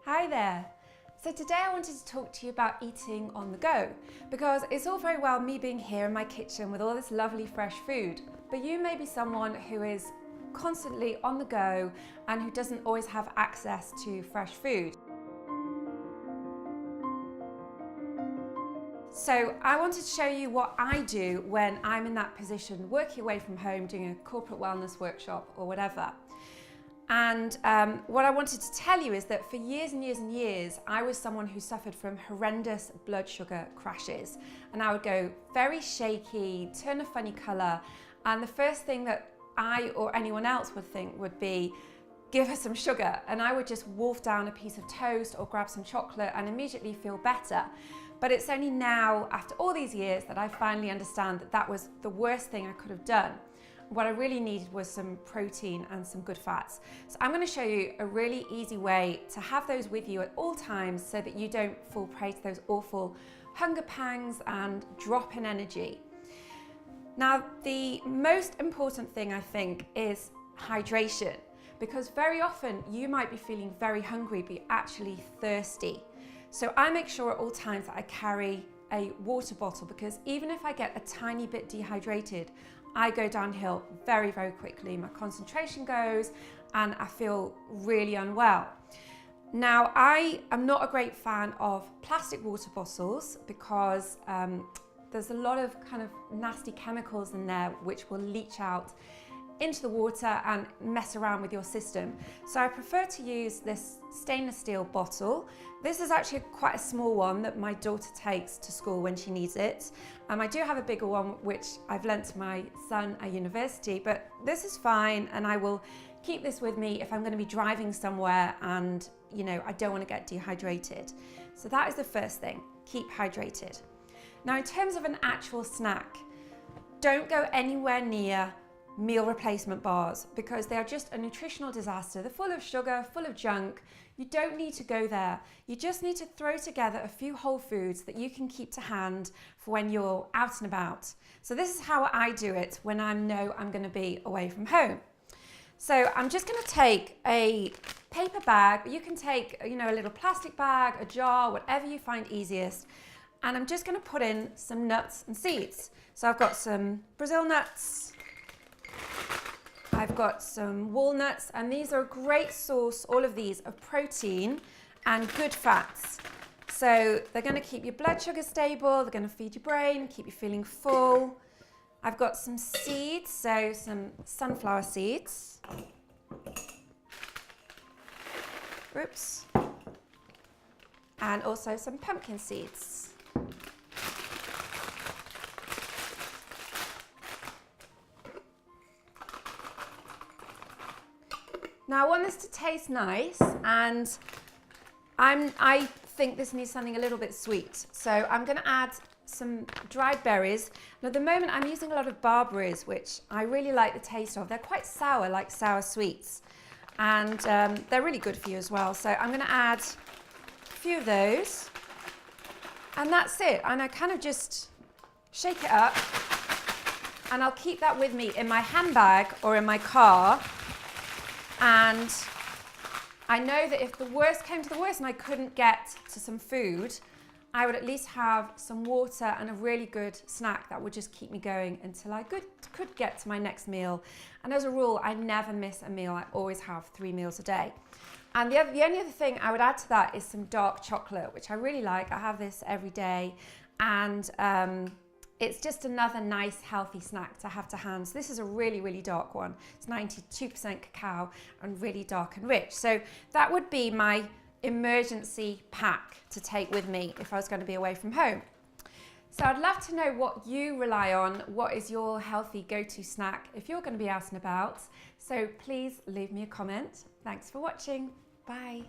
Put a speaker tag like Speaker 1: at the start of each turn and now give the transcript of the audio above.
Speaker 1: Hi there. So today I wanted to talk to you about eating on the go, because it's all very well me being here in my kitchen with all this lovely fresh food, but you may be someone who is constantly on the go and who doesn't always have access to fresh food. So I wanted to show you what I do when I'm in that position, working away from home, doing a corporate wellness workshop or whatever. And what I wanted to tell you is that for years and years and years, I was someone who suffered from horrendous blood sugar crashes. And I would go very shaky, turn a funny colour. And the first thing that I or anyone else would think would be, give her some sugar. And I would just wolf down a piece of toast or grab some chocolate and immediately feel better. But it's only now, after all these years, that I finally understand that that was the worst thing I could have done. What I really needed was some protein and some good fats. So I'm going to show you a really easy way to have those with you at all times so that you don't fall prey to those awful hunger pangs and drop in energy. Now, the most important thing I think is hydration, because very often you might be feeling very hungry but you're actually thirsty. So I make sure at all times that I carry a water bottle, because even if I get a tiny bit dehydrated, I go downhill very, very quickly. My concentration goes and I feel really unwell. Now, I am not a great fan of plastic water bottles because there's a lot of kind of nasty chemicals in there which will leach out into the water and mess around with your system. So I prefer to use this stainless steel bottle. This is actually quite a small one that my daughter takes to school when she needs it. I do have a bigger one which I've lent to my son at university, but this is fine, and I will keep this with me if I'm going to be driving somewhere and I don't want to get dehydrated. So that is the first thing, keep hydrated. Now, in terms of an actual snack, don't go anywhere near meal replacement bars, because they are just a nutritional disaster. They're full of sugar, full of junk. You don't need to go there. You just need to throw together a few whole foods that you can keep to hand for when you're out and about. So this is how I do it when I know I'm going to be away from home. So I'm just going to take a paper bag, but you can take a little plastic bag, a jar, whatever you find easiest. And I'm just going to put in some nuts and seeds. So I've got some Brazil nuts, I've got some walnuts, and these are a great source, all of these, of protein and good fats. So they're going to keep your blood sugar stable, they're going to feed your brain, keep you feeling full. I've got some seeds, so some sunflower seeds. Oops. And also some pumpkin seeds. Now I want this to taste nice, and I think this needs something a little bit sweet. So I'm going to add some dried berries. Now at the moment I'm using a lot of barberries, which I really like the taste of. They're quite sour, like sour sweets, and they're really good for you as well. So I'm going to add a few of those, and that's it. And I kind of just shake it up, and I'll keep that with me in my handbag or in my car. And I know that if the worst came to the worst and I couldn't get to some food, I would at least have some water and a really good snack that would just keep me going until I could get to my next meal. And as a rule, I never miss a meal. I always have 3 meals a day. And the only other thing I would add to that is some dark chocolate, which I really like. I have this every day, and it's just another nice healthy snack to have to hand. So this is a really, really dark one. It's 92% cacao and really dark and rich. So that would be my emergency pack to take with me if I was going to be away from home. So I'd love to know what you rely on. What is your healthy go-to snack if you're going to be out and about? So please leave me a comment. Thanks for watching. Bye.